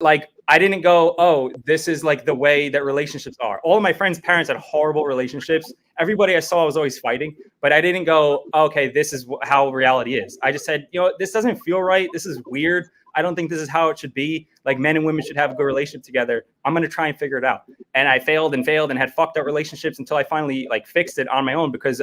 like, I didn't go, oh, this is like the way that relationships are. All of my friends' parents had horrible relationships. Everybody I saw was always fighting, but I didn't go, okay, this is how reality is. I just said, you know, this doesn't feel right. This is weird. I don't think this is how it should be. Like, men and women should have a good relationship together. I'm going to try and figure it out. And I failed and had fucked up relationships until I finally like fixed it on my own, because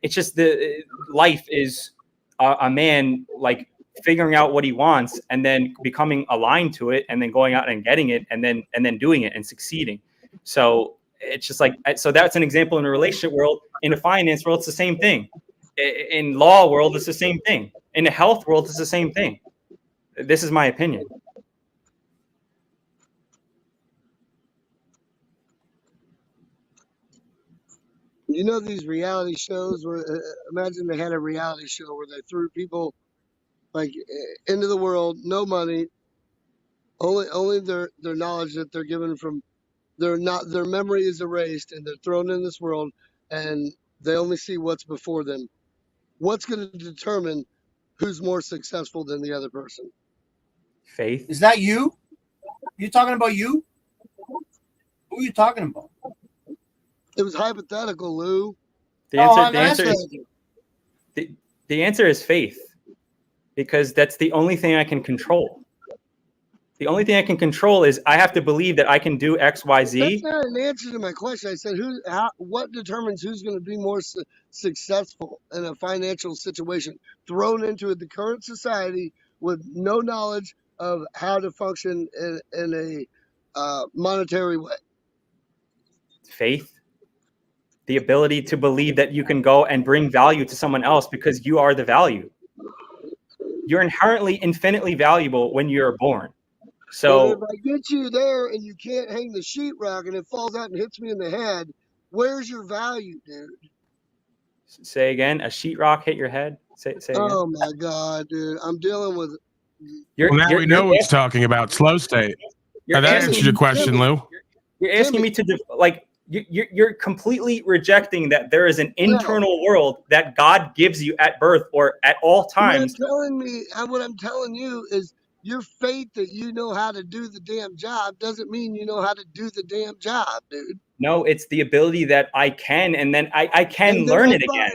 it's just the life is a man like figuring out what he wants and then becoming aligned to it and then going out and getting it and then doing it and succeeding. So it's just like, so that's an example in a relationship world. In a finance world, it's the same thing. In law world, it's the same thing. In the health world, it's the same thing. This is my opinion. You know, these reality shows where, imagine they had a reality show where they threw people like into the world, no money, only their knowledge that they're given from their memory is erased, and they're thrown in this world, and they only see what's before them. What's going to determine who's more successful than the other person? Faith. Is that you? You talking about you? Who are you talking about? It was hypothetical, Lou. The answer is faith, because that's the only thing I can control. The only thing I can control is I have to believe that I can do X, Y, Z. That's not an answer to my question. I said, what determines who's going to be more successful in a financial situation, thrown into the current society with no knowledge of how to function in a monetary way? Faith. The ability to believe that you can go and bring value to someone else because you are the value. You're inherently infinitely valuable when you're born. So but if I get you there and you can't hang the sheetrock and it falls out and hits me in the head, where's your value, dude? Say again, a sheetrock hit your head? Say again. Oh my God, dude. I'm dealing with now we know what he's talking about. Slow state. That answers your question, Lou. You're asking me to you're completely rejecting that there is an internal world that God gives you at birth or at all times. What I'm telling you is your faith that you know how to do the damn job doesn't mean you know how to do the damn job, dude. No, it's the ability that I can, and then I can learn it again.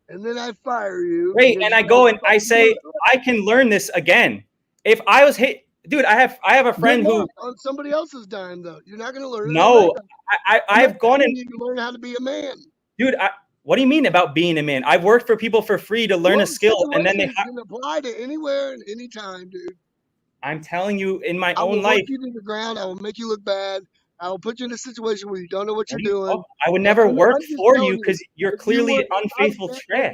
And then I fire you. Right, and I go and I say, I can learn this again. If I was hit, dude, I have a friend who on somebody else's dime though. You're not going to learn. No, I've gone and you learn how to be a man, dude. What do you mean about being a man? I've worked for people for free to learn a skill, and then they can apply to anywhere and anytime, dude. I'm telling you, in my own life, I will work you to the ground. I will make you look bad. I will put you in a situation where you don't know what you're doing. I would never work for you because you're clearly unfaithful trash.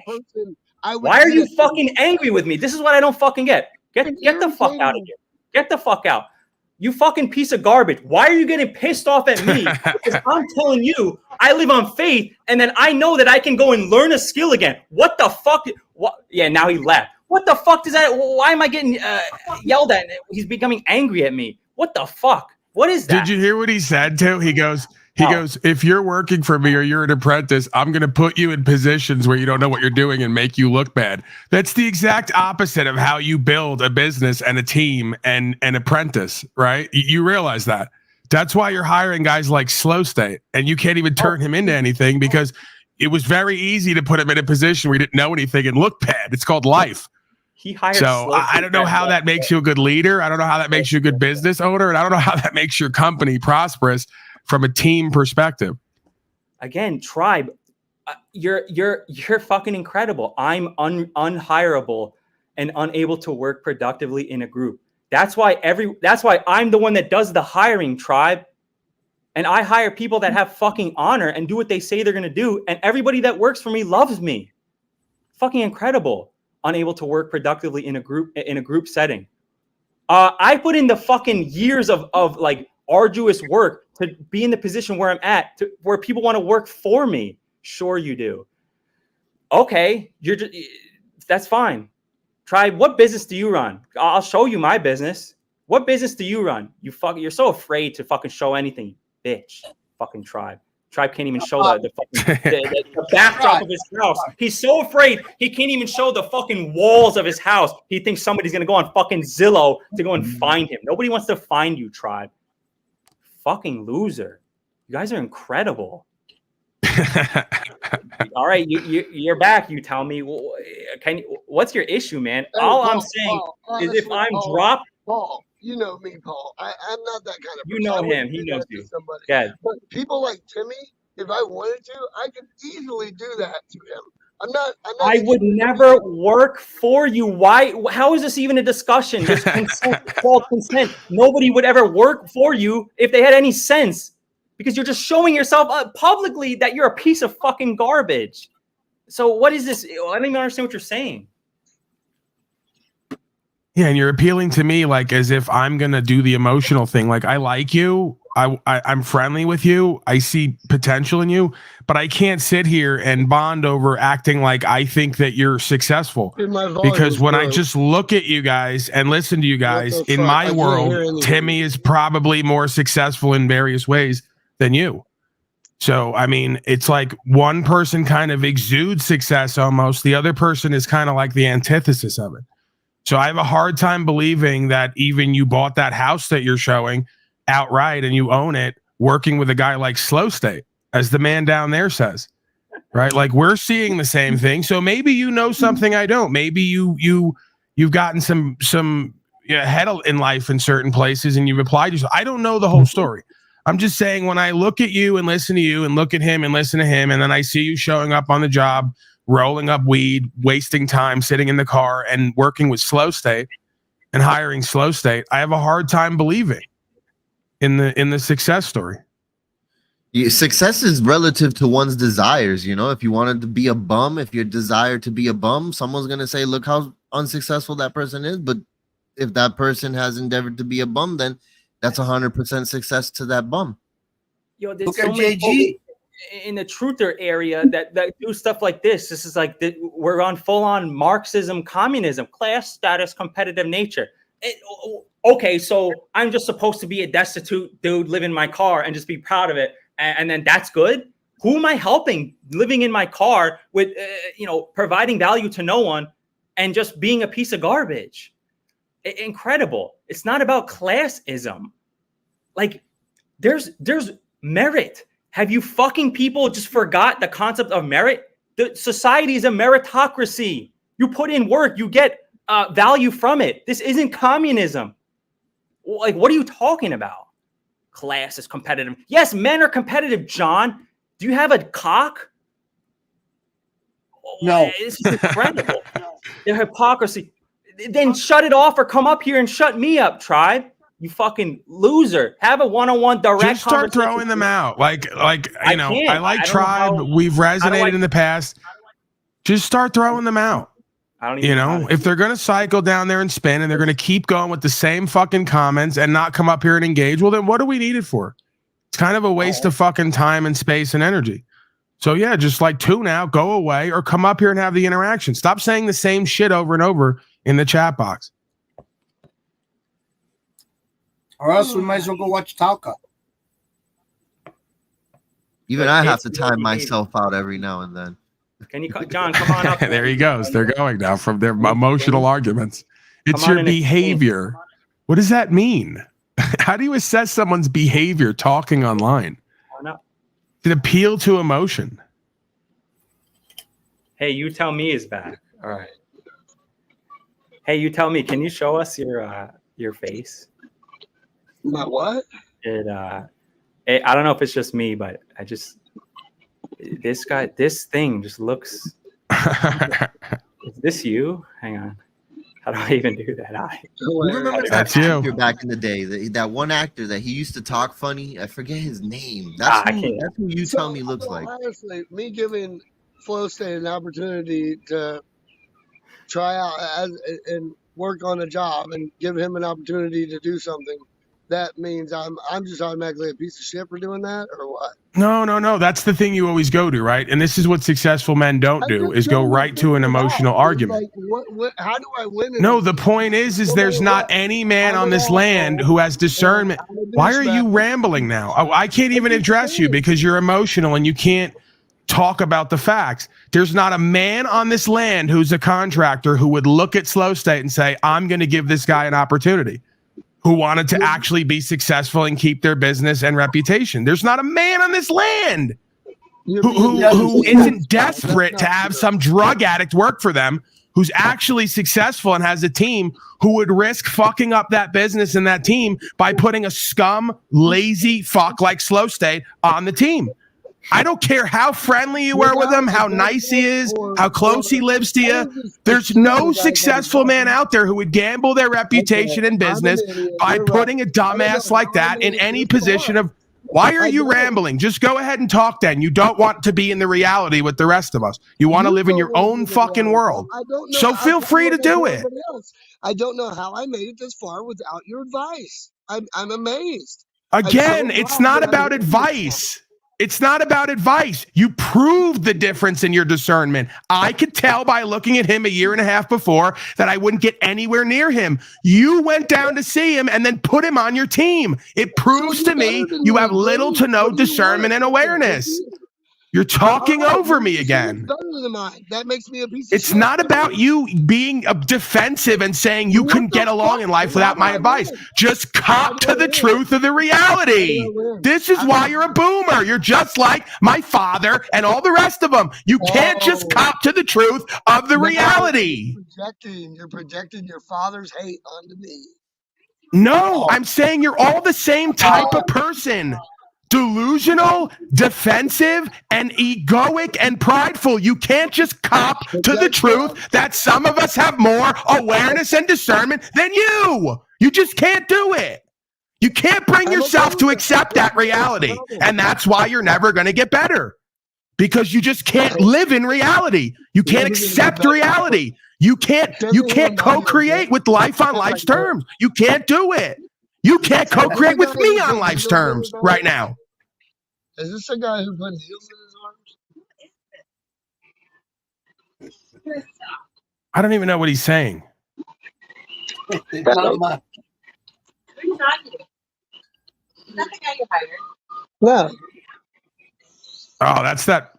Why are you fucking angry with me? This is what I don't fucking get. Get the fuck out of here. Get the fuck out. You fucking piece of garbage. Why are you getting pissed off at me? Because I'm telling you, I live on faith, and then I know that I can go and learn a skill again. What the fuck? What? Yeah, now he left. What the fuck does that? Why am I getting yelled at? He's becoming angry at me. What the fuck? What is that? Did you hear what he said too? He goes, if you're working for me or you're an apprentice, I'm going to put you in positions where you don't know what you're doing and make you look bad. That's the exact opposite of how you build a business and a team and an apprentice, right? You realize that. That's why you're hiring guys like Slow State, and you can't even turn him into anything because it was very easy to put him in a position where he didn't know anything and look bad. It's called life. He hired. So I don't know how that makes you a good leader. I don't know how that makes you a good business owner, and I don't know how that makes your company prosperous from a team perspective. Again, Tribe, you're fucking incredible. I'm unhireable and unable to work productively in a group. That's why I'm the one that does the hiring, Tribe. And I hire people that have fucking honor and do what they say they're gonna do. And everybody that works for me loves me. Fucking incredible. Unable to work productively in a group setting. I put in the fucking years of like arduous work to be in the position where I'm at, where people want to work for me. Sure you do. Okay, that's fine. Try. What business do you run? I'll show you my business. What business do you run? You're so afraid to fucking show anything, bitch. Fucking Tribe. Tribe can't even show the backdrop of his house. He's so afraid he can't even show the fucking walls of his house. He thinks somebody's gonna go on fucking Zillow to go and find him. Nobody wants to find you, Tribe. Fucking loser. You guys are incredible. All right, you're back. You tell me, what's your issue, man? Hey, All Paul, I'm saying Paul, is, if honestly, I'm Paul, dropped, Paul, you know me, Paul. I'm not that kind of person. you know I wouldn't him. He do knows that to you. somebody. Yeah. But people like Timmy, if I wanted to, I could easily do that to him. I'm not I would never work for you. Why? How is this even a discussion? There's consent, called consent. Nobody would ever work for you if they had any sense, because you're just showing yourself publicly that you're a piece of fucking garbage. So what is this? I don't even understand what you're saying. Yeah, and you're appealing to me like as if I'm gonna do the emotional thing. Like, I like you, I'm friendly with you, I see potential in you, but I can't sit here and bond over acting like I think that you're successful. Because when I just look at you guys and listen to you guys, in my world, Timmy is probably more successful in various ways than you. So, I mean, it's like one person kind of exudes success almost. The other person is kind of like the antithesis of it. So I have a hard time believing that even you bought that house that you're showing outright and you own it, working with a guy like Slow State, as the man down there says, right? Like, we're seeing the same thing. So maybe you know something I don't. Maybe you've gotten some head in life in certain places and you've applied yourself. I don't know the whole story. I'm just saying, when I look at you and listen to you and look at him and listen to him, and then I see you showing up on the job, rolling up weed, wasting time, sitting in the car and working with Slow State and hiring Slow State, I have a hard time believing in the success story. Success is relative to one's desires. You know, if you wanted to be a bum, if your desire to be a bum, someone's going to say, look how unsuccessful that person is. But if that person has endeavored to be a bum, then that's 100% success to that bum. Yo, there's so many people in the truther area that do stuff like this. This is like we're on full on Marxism, communism, class status, competitive nature. Okay, so I'm just supposed to be a destitute dude, live in my car and just be proud of it, and then that's good? Who am I helping living in my car with, providing value to no one and just being a piece of garbage? Incredible. It's not about classism. Like, there's merit. Have you fucking people just forgot the concept of merit? The society is a meritocracy. You put in work, you get value from it. This isn't communism. Like, what are you talking about? Class is competitive. Yes, men are competitive, John. Do you have a cock? No. This is incredible. The hypocrisy. Then shut it off or come up here and shut me up, Tribe. You fucking loser. Have a one-on-one direct Just start throwing them out. Like I like Tribe. We've resonated in the past. Just start throwing them out. I don't even know. If they're going to cycle down there and spin and they're going to keep going with the same fucking comments and not come up here and engage, well, then what do we need it for? It's kind of a waste of fucking time and space and energy. So yeah, just like tune out, go away, or come up here and have the interaction. Stop saying the same shit over and over in the chat box. Or else we might as well go watch Talca. Even I have to time myself out every now and then. Can you, John, come on up? There he goes. They're going now from their emotional arguments. It's your behavior. What does that mean? How do you assess someone's behavior talking online? It appeal to emotion. Hey, you tell me is back. All right. Hey, you tell me. Can you show us your face? My what? I don't know if it's just me, but this thing just looks. Is this you? Hang on. How do I even do that? You remember that actor back in the day? That one actor that he used to talk funny. I forget his name. That's who you tell me looks like. Honestly, me giving Flow State an opportunity to try out and work on a job and give him an opportunity to do something that means I'm just automatically a piece of shit for doing that, or what? No. That's the thing you always go to, right? And this is what successful men don't do: is go right to an emotional argument. Like, what? How do I win? No, the point is there's not any man on this land who has discernment. Why are you rambling now? I can't even address you because you're emotional and you can't talk about the facts. There's not a man on this land who's a contractor who would look at Slow State and say, I'm going to give this guy an opportunity, who wanted to actually be successful and keep their business and reputation. There's not a man on this land who isn't desperate to have some drug addict work for them, who's actually successful and has a team, who would risk fucking up that business and that team by putting a scum, lazy fuck like Slow State on the team. I don't care how friendly you are with him, how nice he is, how close he lives to you. There's no successful man out there who would gamble their reputation and business by putting a dumbass like that in any position of, why are you rambling? Just go ahead and talk then. You don't want to be in the reality with the rest of us. You want to live in your own fucking world. So feel free to do it. I don't know how I made it this far without your advice. I'm amazed. Again, it's not about advice. It's not about advice. You proved the difference in your discernment. I could tell by looking at him a year and a half before that I wouldn't get anywhere near him. You went down to see him and then put him on your team. It proves to me you have little to no discernment and awareness. You're talking over me again. Better than mine. That makes me a piece of It's shit. not about you being defensive and saying you couldn't get along in life without my advice. Just cop to the truth of the reality. This is why you're a boomer. You're just like my father and all the rest of them. You can't just cop to the truth of the reality. You're projecting your father's hate onto me. No, I'm saying you're all the same type of person. Delusional, defensive, and egoic and prideful. You can't just cop to the truth that some of us have more awareness and discernment than you. You just can't do it. You can't bring yourself to accept that reality. And that's why you're never going to get better. Because you just can't live in reality. You can't accept reality. You can't co-create with life on life's terms. You can't do it. You can't co-create with me on life's terms right now. Is this a guy who put heels in his arms? I don't even know what he's saying. Not much. No. Oh, that's that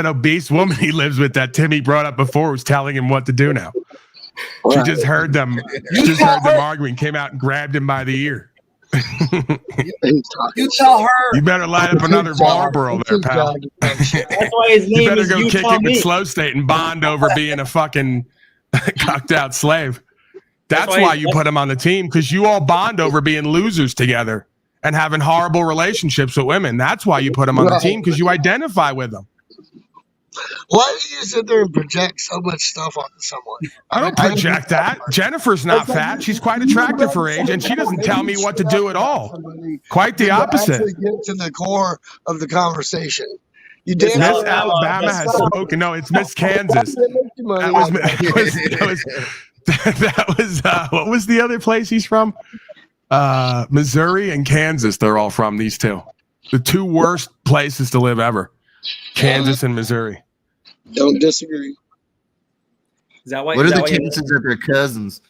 obese woman he lives with that Timmy brought up before, who's telling him what to do now. She just heard them. She just heard them arguing, came out and grabbed him by the ear. You tell her. You better light up another Marlboro there, pal. That's why his name You better is go You kick Tell it with Me. Slow State and bond over being a fucking cocked out slave. That's why you put him on the team, because you all bond over being losers together and having horrible relationships with women. That's why you put him on the team, because you identify with them. Why do you sit there and project so much stuff onto someone? I don't project that. Jennifer's not fat. She's quite attractive for her age, and she doesn't tell me what to do at all. Quite the opposite. Actually get to the core of the conversation. You Miss damn Alabama has spoken. No, it's Miss Kansas. That was what was the other place he's from? Missouri and Kansas. They're all from, these two. The two worst places to live ever. Kansas and Missouri. Don't disagree. Is that why? What are the your name- chances that they're cousins?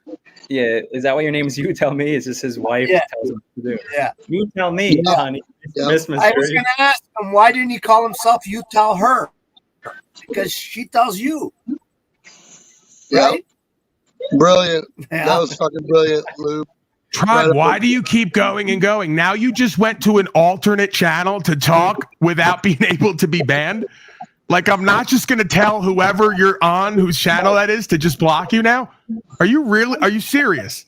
Yeah, is that why your name is You Tell Me? Is this his wife tells him what to do? Yeah. You tell me, Yeah. honey. Yeah. Miss I was Missouri. going to ask him, why didn't he call himself You Tell Her? Because she tells you. Yeah. Right? Brilliant. Yeah. That was fucking brilliant, Lou. Tribe, why do you keep going and going? Now you just went to an alternate channel to talk without being able to be banned? Like, I'm not just going to tell whoever you're on, whose channel that is, to just block you now? Are you serious?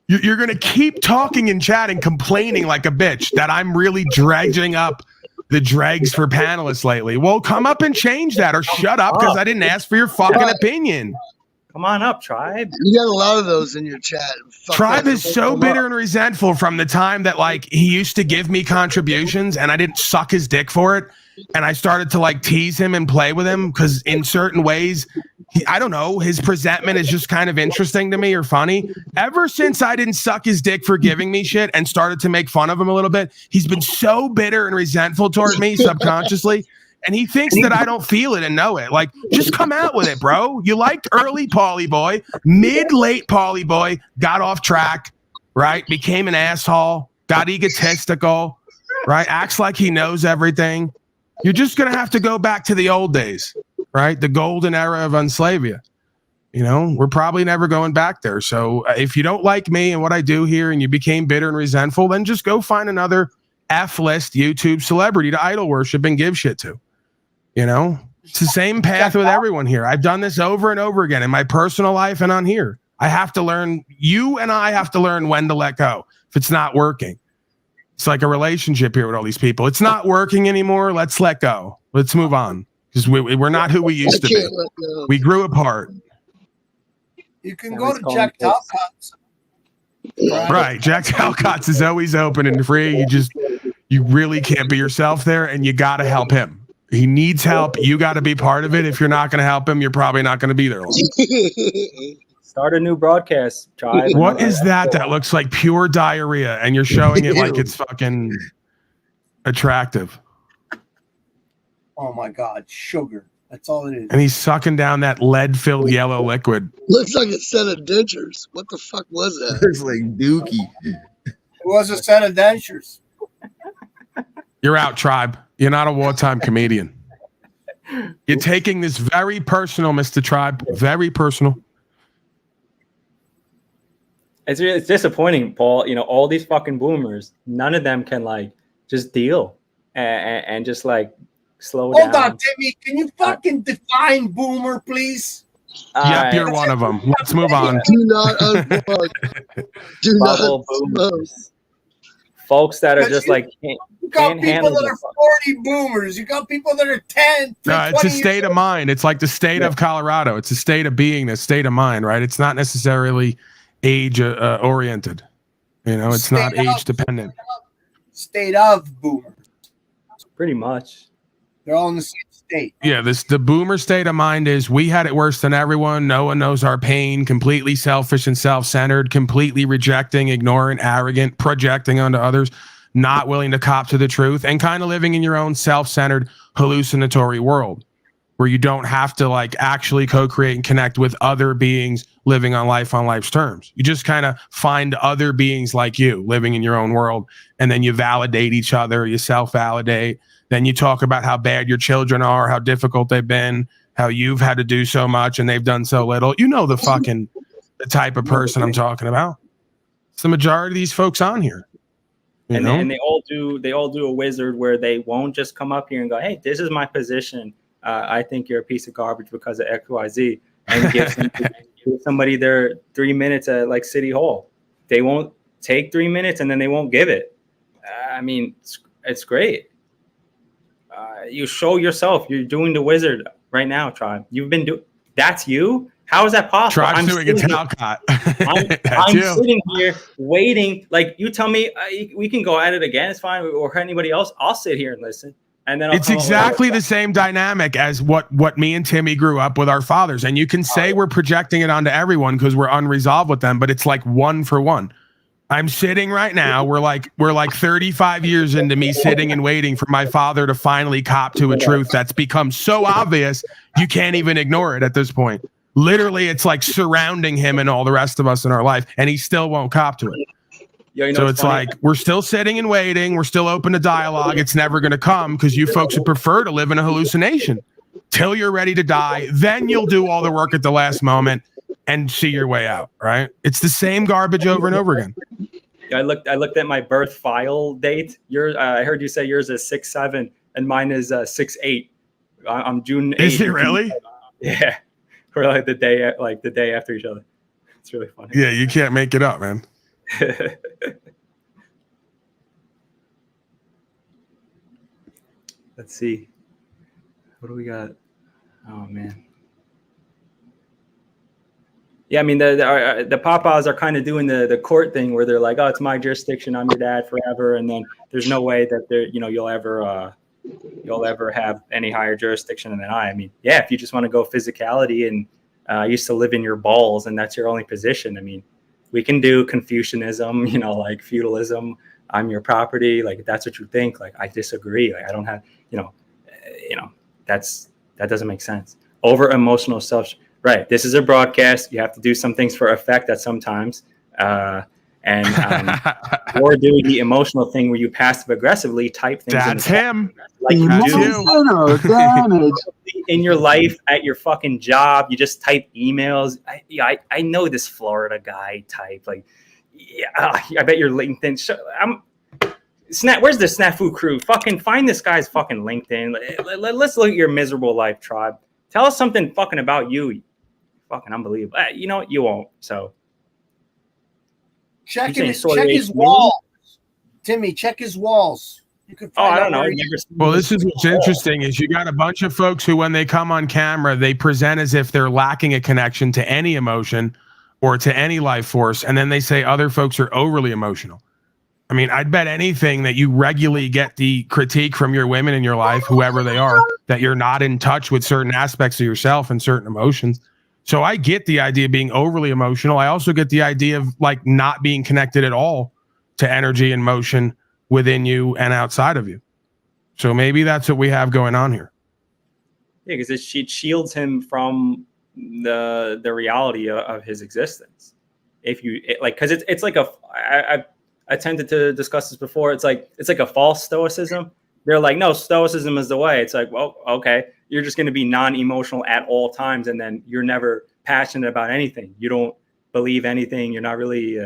You're going to keep talking and chatting, complaining like a bitch that I'm really dredging up the dregs for panelists lately. Well, come up and change that, or shut up, because I didn't ask for your fucking opinion. Come on up, Tribe. You got a lot of those in your chat. Fuck Tribe that. is so bitter and resentful from the time that, like, he used to give me contributions and I didn't suck his dick for it. And I started to, like, tease him and play with him because in certain ways I don't know, his presentment is just kind of interesting to me or funny. Ever since I didn't suck his dick for giving me shit and started to make fun of him a little bit, he's been so bitter and resentful toward me subconsciously. And he thinks that I don't feel it and know it. Like, just come out with it, bro. You liked early Pauly Boy, mid-late Pauly Boy, got off track, right? Became an asshole, got egotistical, right? Acts like he knows everything. You're just going to have to go back to the old days, right? The golden era of Unslavia. You know, we're probably never going back there. So if you don't like me and what I do here and you became bitter and resentful, then just go find another F-list YouTube celebrity to idol worship and give shit to. You know, it's the same path with everyone here. I've done this over and over again in my personal life and on here. I have to learn, you and I have to learn when to let go if it's not working. It's like a relationship here with all these people. It's not working anymore. Let's let go. Let's move on because we're not who we used to be. We grew apart. You can go to Jack Talcott's. Right. Jack Talcott's is always open and free. You really can't be yourself there and you got to help him. He needs help. You got to be part of it. If you're not going to help him, you're probably not going to be there long. Start a new broadcast, Tribe. What is that looks like pure diarrhea and you're showing it like it's fucking attractive? Oh my God, sugar. That's all it is. And he's sucking down that lead-filled yellow liquid. Looks like a set of dentures. What the fuck was that? Looks like Dookie. It was a set of dentures. You're out, Tribe. You're not a wartime comedian. You're taking this very personal, Mr. Tribe. Very personal. It's disappointing, Paul. You know, all these fucking boomers, none of them can like just deal and just like slow down. Hold on, Timmy. Can you fucking define boomer, please? Yep, you're one of them. Let's move on. Do not unplug. Do not smoke. Folks that are just like you got people that are 40 boomers. You got people that are 10. No, it's a state of mind. It's like the state of Colorado. It's a state of being, a state of mind, right? It's not necessarily age oriented. You know, it's not age dependent. State of boomer. Pretty much. They're all in the same state. Yeah, the boomer state of mind is we had it worse than everyone. No one knows our pain. Completely selfish and self-centered. Completely rejecting, ignoring, arrogant, projecting onto others. Not willing to cop to the truth, and kind of living in your own self-centered, hallucinatory world where you don't have to like actually co-create and connect with other beings living on life's terms. You just kind of find other beings like you living in your own world, and then you validate each other, you self-validate. Then you talk about how bad your children are, how difficult they've been, how you've had to do so much and they've done so little. You know the type of person I'm talking about. It's the majority of these folks on here. And they all do a wizard where they won't just come up here and go, hey, this is my position. I think you're a piece of garbage because of XYZ, and give somebody their 3 minutes at like City Hall. They won't take 3 minutes and then they won't give it. I mean, it's great. You show yourself. You're doing the wizard right now, Tribe. You've been doing. That's you. How is that possible? Tribe's doing a Talcott. I'm sitting here waiting. Like, you tell me we can go at it again. It's fine. Or anybody else. I'll sit here and listen. And then it's exactly the same dynamic as what me and Timmy grew up with our fathers. And you can say we're projecting it onto everyone because we're unresolved with them, but it's like one for one. I'm sitting right now. We're like 35 years into me sitting and waiting for my father to finally cop to a truth that's become so obvious you can't even ignore it at this point. Literally, it's like surrounding him and all the rest of us in our life, and he still won't cop to it. Yo, you know, so it's funny. like we're still sitting and waiting. We're still open to dialogue. It's never going to come because you folks would prefer to live in a hallucination till you're ready to die. Then you'll do all the work at the last moment and see your way out, right? It's the same garbage over and over again. I looked at my birth file date. I heard you say yours is 6/7 and mine is 6/8. I'm June 8th. Is it really? Yeah, we're like the day after each other. It's really funny. Yeah, you can't make it up, man. Let's see. What do we got? Oh man. Yeah, I mean the Papas are kind of doing the court thing where they're like, oh, it's my jurisdiction, I'm your dad forever, and then there's no way that you'll ever have any higher jurisdiction than I. I mean, yeah, if you just want to go physicality and I used to live in your balls, and that's your only position. I mean, we can do Confucianism, you know, like feudalism. I'm your property. Like, if that's what you think, like, I disagree. Like, I don't have, you know, that doesn't make sense. Over emotional self. Right. This is a broadcast. You have to do some things for effect at sometimes. Or do the emotional thing where you passive aggressily type things. That's him. Like you Emotional damage. in your life, at your fucking job, you just type emails. I know this Florida guy type. Like, yeah, I bet your LinkedIn. Where's the Snafu crew? Fucking find this guy's fucking LinkedIn. Let's look at your miserable life, tribe. Tell us something fucking about you. Fucking unbelievable. You know what? You won't. So check his walls. Timmy, check his walls. You can find I don't know. Well, this is what's interesting is you got a bunch of folks who, when they come on camera, they present as if they're lacking a connection to any emotion or to any life force. And then they say other folks are overly emotional. I mean, I'd bet anything that you regularly get the critique from your women in your life, whoever they are, that you're not in touch with certain aspects of yourself and certain emotions. So I get the idea of being overly emotional. I also get the idea of like not being connected at all to energy and motion within you and outside of you. So maybe that's what we have going on here. Yeah, because it shields him from the reality of his existence. If you because it's like I attempted to discuss this before. It's like a false stoicism. They're like, no, stoicism is the way. It's like, well, okay, you're just going to be non-emotional at all times, and then you're never passionate about anything. You don't believe anything. You're not really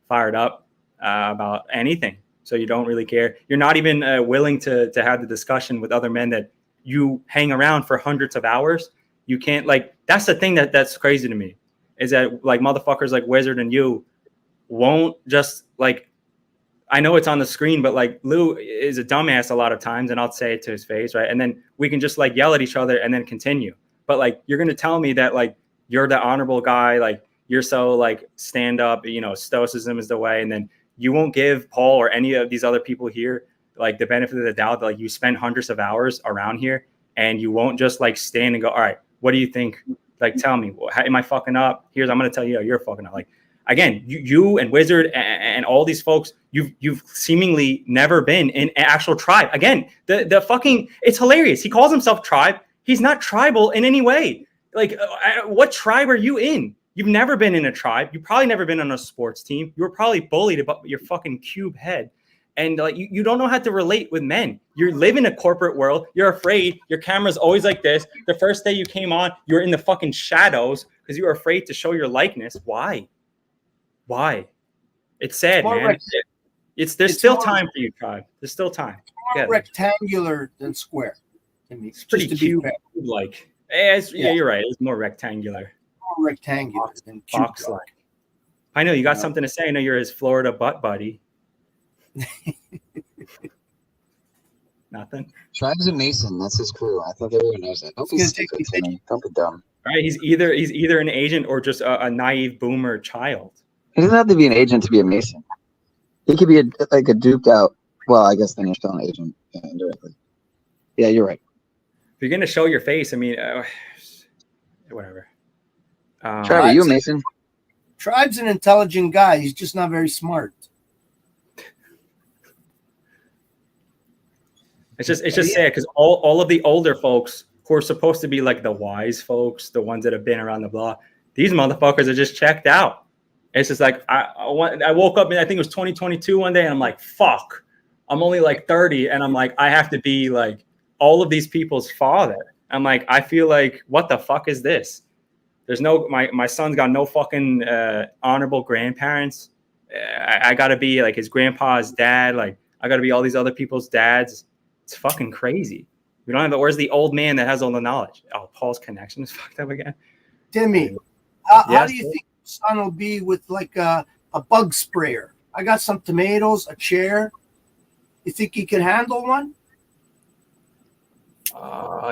fired up about anything. So you don't really care. You're not even willing to have the discussion with other men that you hang around for hundreds of hours. You can't, like, that's the thing that's crazy to me, is that like motherfuckers like Wizard and you won't just like, I know it's on the screen, but like Lou is a dumbass a lot of times, and I'll say it to his face, right? And then we can just like yell at each other and then continue. But like, you're going to tell me that like you're the honorable guy, like you're so like stand up, you know, stoicism is the way. And then you won't give Paul or any of these other people here like the benefit of the doubt that like you spend hundreds of hours around here, and you won't just like stand and go, all right, what do you think? Like, tell me, am I fucking up? I'm going to tell you, you're fucking up. Like, again, you and Wizard and all these folks, you've seemingly never been in an actual tribe. Again, the fucking, it's hilarious. He calls himself tribe. He's not tribal in any way. Like, what tribe are you in? You've never been in a tribe. You've probably never been on a sports team. You were probably bullied about your fucking cube head. And like, you don't know how to relate with men. You live in a corporate world. You're afraid. Your camera's always like this. The first day you came on, you're in the fucking shadows because you were afraid to show your likeness. Why? It's sad, man. There's still time for you, tribe. There's still time. More rectangular than square. It's pretty cute. Like, yeah, you're right. It's more rectangular. More rectangular than box-like. I know you got something to say. I know you're his Florida butt buddy. Nothing. Tribe's a Mason. That's his crew. I think everyone knows that. Don't be stupid, Timmy. Don't be dumb. All right, he's either an agent or just a naive boomer child. He doesn't have to be an agent to be a Mason. He could be like a duped out. Well, I guess then you're still an agent indirectly. Yeah, you're right. If you're gonna show your face, I mean, whatever. Tribe, are you a Mason? Tribe's an intelligent guy. He's just not very smart. It's just sad because all of the older folks who are supposed to be like the wise folks, the ones that have been around the block, these motherfuckers are just checked out. It's just like I woke up and I think it was 2022 one day, and I'm like, fuck, I'm only like 30, and I'm like, I have to be like all of these people's father. I'm like, I feel like, what the fuck is this? There's no, my son's got no fucking honorable grandparents. I gotta be like his grandpa's dad. Like, I gotta be all these other people's dads. It's fucking crazy. We don't have it. Where's the old man that has all the knowledge? Oh, Paul's connection is fucked up again. Timmy, how do you think your son will be with like a bug sprayer? I got some tomatoes, a chair. You think he can handle one?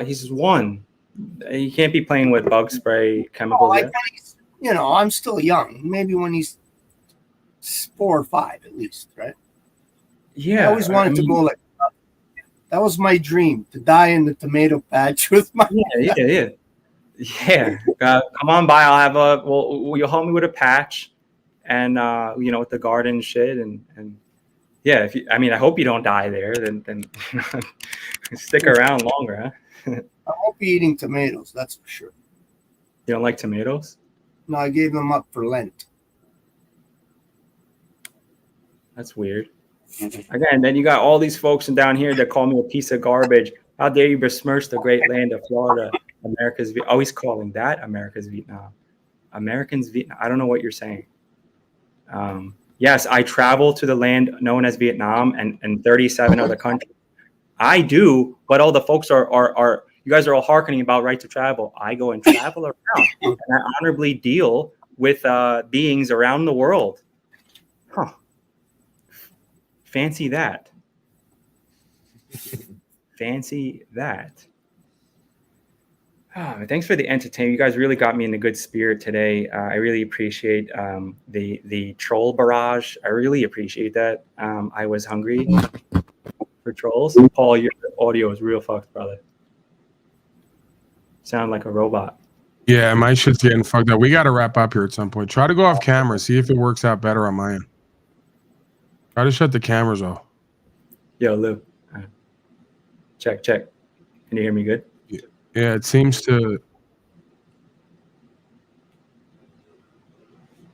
He's one. He can't be playing with bug spray chemicals. You know, I'm still young. Maybe when he's 4 or 5 at least, right? Yeah. I always wanted to go like, that was my dream, to die in the tomato patch with my. Yeah. Yeah, come on by. I'll have a. Well, you'll help me with a patch, and with the garden shit, and yeah. If you, I mean, I hope you don't die there. Then stick around longer, huh? I won't be eating tomatoes, that's for sure. You don't like tomatoes? No, I gave them up for Lent. That's weird. Again, then you got all these folks down here that call me a piece of garbage. How dare you besmirch the great land of Florida, America's always calling that America's Vietnam. Americans Vietnam. I don't know what you're saying. Yes, I travel to the land known as Vietnam and 37 other countries. I do, but all the folks are you guys are all hearkening about right to travel. I go and travel around and I honorably deal with beings around the world. Huh. Fancy that. Fancy that. Oh, thanks for the entertainment. You guys really got me in a good spirit today. I really appreciate the troll barrage. I really appreciate that. I was hungry for trolls. Paul, your audio is real fucked, brother. Sound like a robot. Yeah, my shit's getting fucked up. We got to wrap up here at some point. Try to go off camera. See if it works out better on my end. Try to shut the cameras off. Yo, Lou. Check. Can you hear me good? Yeah, it seems to.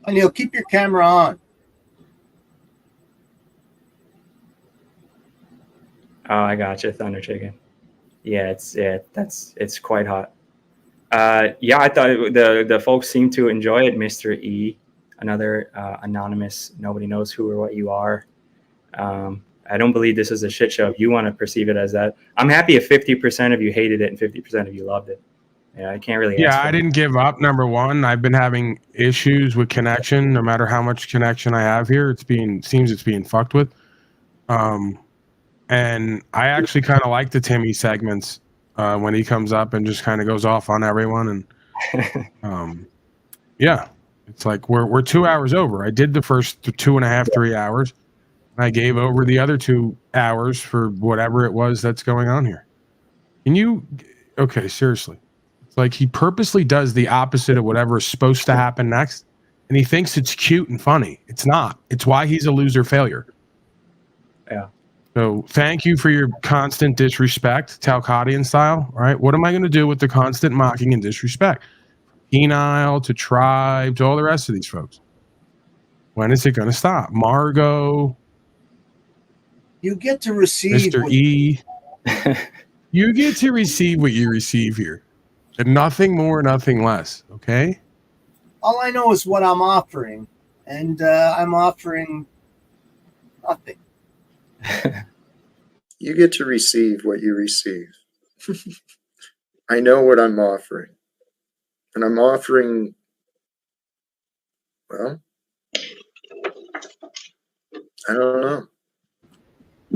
Neil, keep your camera on. Oh, I got you, Thunder Chicken. Yeah, it's quite hot. Yeah, I thought the folks seemed to enjoy it. Mr. E, another anonymous, nobody knows who or what you are. I don't believe this is a shit show. If you want to perceive it as that, I'm happy if 50% of you hated it and 50% of you loved it. Yeah, I can't really. Yeah, I didn't give up. Number one, I've been having issues with connection. No matter how much connection I have here, seems it's being fucked with. And I actually kind of like the Timmy segments when he comes up and just kind of goes off on everyone. And yeah, it's like we're 2 hours over. I did the first 2.5, 3 hours. I gave over the other 2 hours for whatever it was that's going on here. Okay, seriously. It's like he purposely does the opposite of whatever is supposed to happen next. And he thinks it's cute and funny. It's not. It's why he's a loser failure. Yeah. So thank you for your constant disrespect, Talcottian style. All right. What am I going to do with the constant mocking and disrespect? Penile to Tribe to all the rest of these folks. When is it going to stop? Margot. You get to receive Mr. E. You get to receive what you receive here. And nothing more, nothing less. Okay? All I know is what I'm offering. And I'm offering nothing. You get to receive what you receive. I know what I'm offering. And I'm offering, well, I don't know.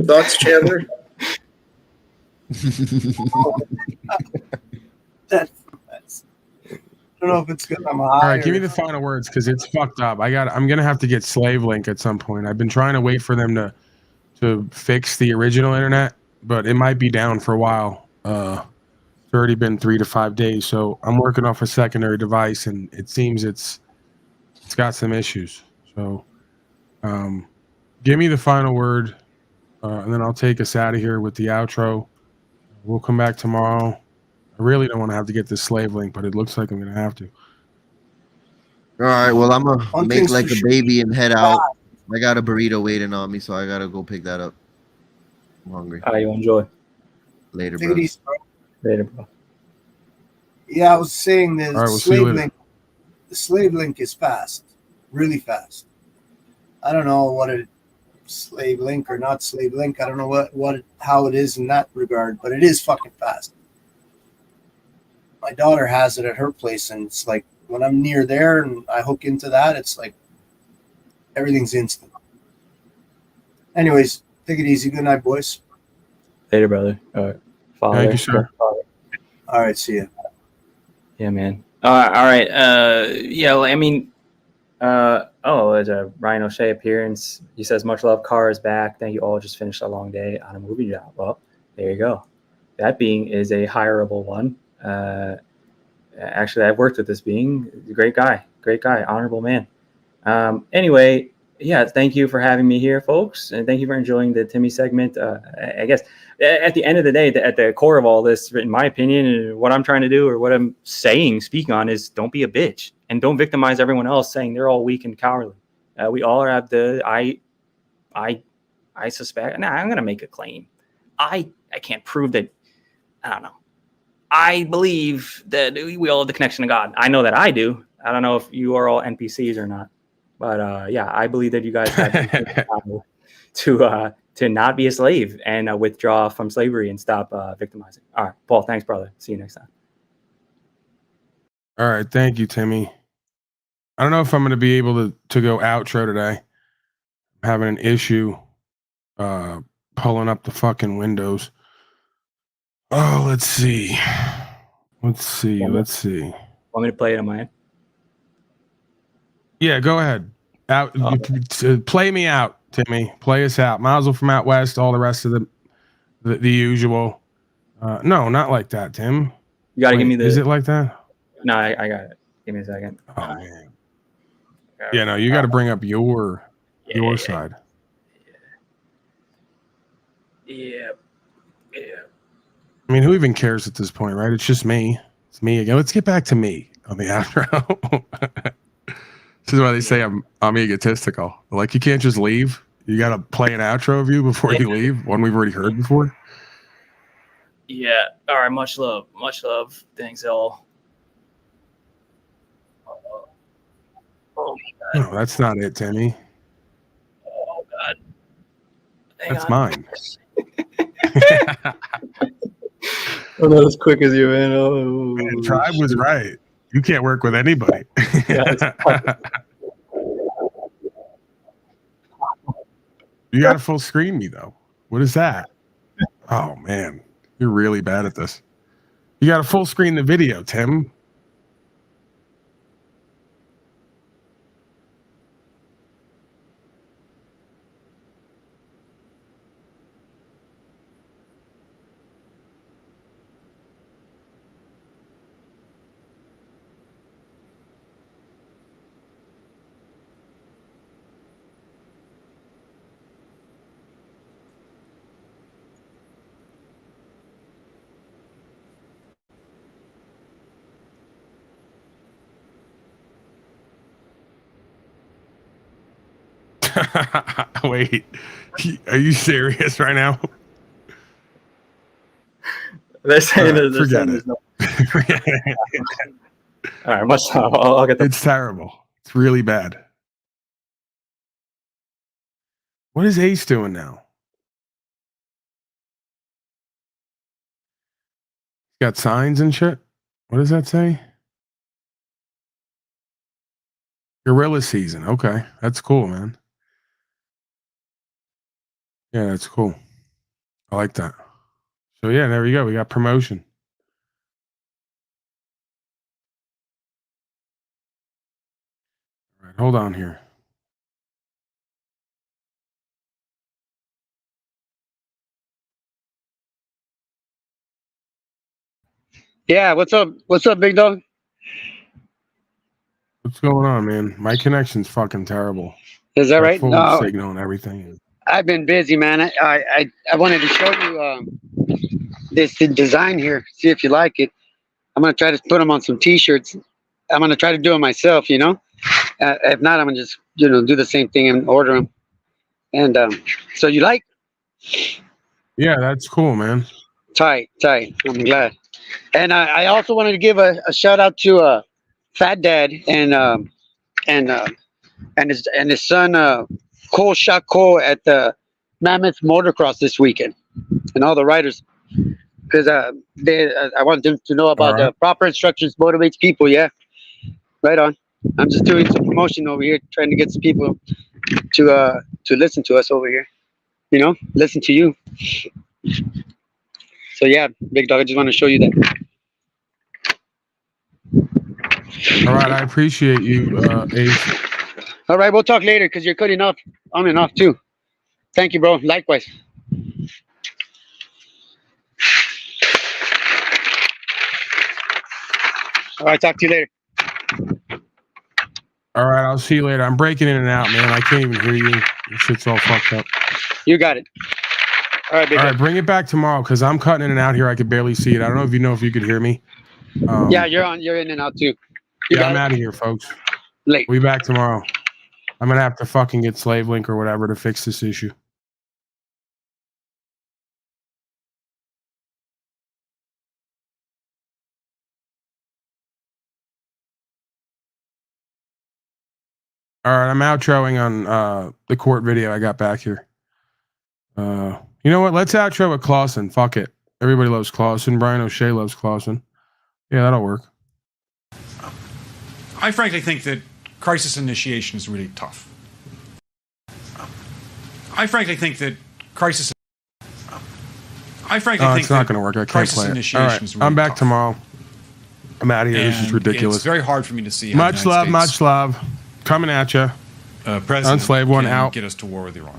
Thoughts, Chandler? I don't know if it's good. I'm high. All right, give me the final words because it's fucked up. I'm gonna have to get Slave Link at some point. I've been trying to wait for them to fix the original internet, but it might be down for a while. It's already been 3 to 5 days, so I'm working off a secondary device, and it seems it's got some issues. So, give me the final word, and then I'll take us out of here with the outro. We'll come back tomorrow. I really don't want to have to get this Slave Link, but it looks like I'm going to have to. All right. Well, I'm going to make like a baby and head out. I got a burrito waiting on me, so I got to go pick that up. I'm hungry. You enjoy. Later, bro. Later, bro. Yeah, I was saying the right, slave link is fast. Really fast. I don't know what a slave link or not slave link. I don't know how it is in that regard, but it is fucking fast. My daughter has it at her place, and it's like when I'm near there and I hook into that, it's like everything's instant. Anyways, take it easy. Good night, boys. Later, brother. All right. Thank you, sir. All right, see ya. Yeah, man. All right. Yeah, I mean, there's a Ryan O'Shea appearance. He says, much love, Car is back. Thank you all. Just finished a long day on a movie job. Well, there you go. That being is a hireable one. Actually, I've worked with this being. Great guy, honorable man. Anyway, yeah, thank you for having me here, folks, and thank you for enjoying the Timmy segment. I guess at the end of the day, at the core of all this, in my opinion, and what I'm trying to do, or what I'm speaking on, is don't be a bitch and don't victimize everyone else, saying they're all weak and cowardly. We all have I suspect. Now, I'm gonna make a claim. I can't prove that. I don't know. I believe that we all have the connection to God. I know that I do. I don't know if you are all NPCs or not, but yeah, I believe that you guys have to not be a slave and withdraw from slavery and stop victimizing. All right, Paul. Thanks, brother. See you next time. All right, thank you, Timmy. I don't know if I'm going to be able to go outro today. I'm having an issue pulling up the fucking windows. Oh, let's see. Want me to play it on my end? Yeah, go ahead. Play me out, Timmy. Play us out. Mazel from out west. All the rest of the usual. No, not like that, Tim. You got to give me the. Is it like that? No, I got it. Give me a second. Oh man. Yeah, no, you got to bring up your side. Yeah. I mean, who even cares at this point, right? It's just me. It's me again. Let's get back to me on the outro. This is why they say I'm egotistical. Like, you can't just leave. You got to play an outro of you before you leave, one we've already heard before. Yeah. All right. Much love. Thanks, all. Oh, God. No, that's not it, Timmy. Oh, God. That's mine. I'm not as quick as you, man. Oh, man, Tribe was right. You can't work with anybody. You got to full screen me, though. What is that? Oh, man. You're really bad at this. You got to full screen the video, Tim. Wait, are you serious right now? They're saying forget it. All right, much love. I'll get that. It's terrible. It's really bad. What is Ace doing now? Got signs and shit? What does that say? Gorilla season. Okay, that's cool, man. Yeah, that's cool. I like that. So yeah, there we go. We got promotion. All right, hold on here. Yeah, what's up? What's up, big dog? What's going on, man? My connection's fucking terrible. Is that right? Full No, signal and everything. I've been busy, man. I wanted to show you this design here. See if you like it. I'm gonna try to put them on some T-shirts. I'm gonna try to do them myself. You know, if not, I'm gonna just do the same thing and order them. And so you like? Yeah, that's cool, man. Tight. I'm glad. And I also wanted to give a shout out to Fat Dad and his son Cole shot Cole at the Mammoth Motocross this weekend, and all the riders, because I want them to know about the proper instructions motivates people. Yeah, right on. I'm just doing some promotion over here, trying to get some people to listen to us over here. Listen to you. So yeah, big dog, I just want to show you that. All right, I appreciate you, Ace. All right, we'll talk later because you're cutting off on and off too. Thank you, bro. Likewise. All right, talk to you later. All right, I'll see you later. I'm breaking in and out, man. I can't even hear you. This shit's all fucked up. You got it. All right, big All guy. right, bring it back tomorrow because I'm cutting in and out here. I could barely see it. I don't know if you could hear me. Yeah, you're on. You're in and out too. Yeah, I'm out of here, folks. Late. We'll be back tomorrow. I'm gonna have to fucking get Slave Link or whatever to fix this issue. All right, I'm outroing on the court video I got back here. You know what? Let's outro with Clausen. Fuck it. Everybody loves Clausen. Brian O'Shea loves Clausen. Yeah, that'll work. I frankly think that crisis initiation is really tough. I frankly think that crisis. I frankly think it's not going to work. I can't play it. All right, really I'm back tough. tomorrow. I'm out of here. This is And ridiculous. It's very hard for me to see how Much the love, United States, much love. Coming at you. President Unslave one can out. get us to war with Iran.